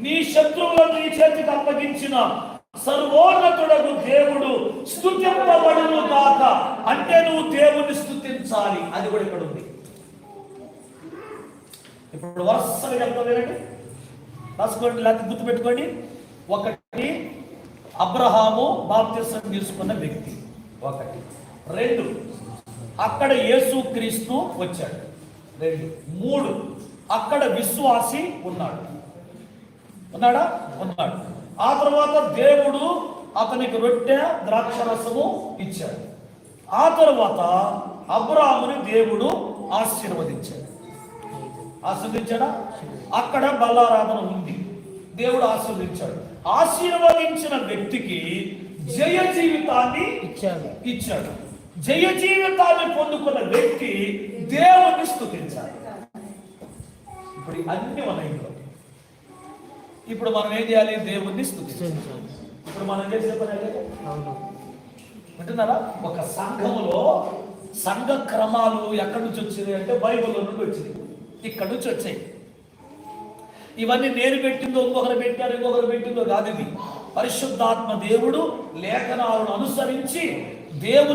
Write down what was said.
నీ శత్రువులను నీ చేతికి అప్పగించిన సర్వోన్నతుడగు దేవుడు స్తుతింపబడును గాక. అంటే నువ్వు దేవుణ్ణి స్తుతించాలి. అది కూడా ఇక్కడ ఉంది. ఇప్పుడు వరుసగా చెప్తానండి, రాసుకోండి, లేకపోతే గుర్తుపెట్టుకోండి. ఒకటి, అబ్రహాము బాప్తిసం తీసుకున్న వ్యక్తి. ఒకటి. రెండు, అక్కడ యేసుక్రీస్తు వచ్చాడు. రెండు. మూడు, అక్కడ విశ్వాసి ఉన్నాడు. ఉన్నాడా? ఉన్నాడు. ఆ తర్వాత దేవుడు అతనికి రొట్టె ద్రాక్షరసము ఇచ్చాడు. ఆ తర్వాత అబ్రాహాముని దేవుడు ఆశీర్వదించాడు. ఆశీర్వదించాడా? అక్కడ బల్లారాధన ఉంది, దేవుడు ఆశీర్వదించాడు. ఆశీర్వదించిన వ్యక్తికి జయ జీవితాన్ని ఇచ్చాడు. జయ జీవితాన్ని పొందుకున్న వ్యక్తి దేవుణ్ణి స్తుతించాలి. ఇప్పుడు అన్ని మన ఇంట్లో. ఇప్పుడు మనం ఏం చేయాలి? దేవుణ్ణి స్తుతించాలి. ఇప్పుడు మనం చేసే పని వింటున్నారా? ఒక సంఘములో సంఘ క్రమాలు ఎక్కడి నుంచి వచ్చినాయి అంటే బైబిల్లో నుండి వచ్చినాయి, ఇక్కడి నుంచి వచ్చాయి. ఇవన్నీ నేను పెట్టిందో ఇంకొకరు పెట్టారు, ఇంకొకరు పెట్టిందో కాదు. ఇది పరిశుద్ధాత్మ దేవుడు లేఖనాలను అనుసరించి దేవుని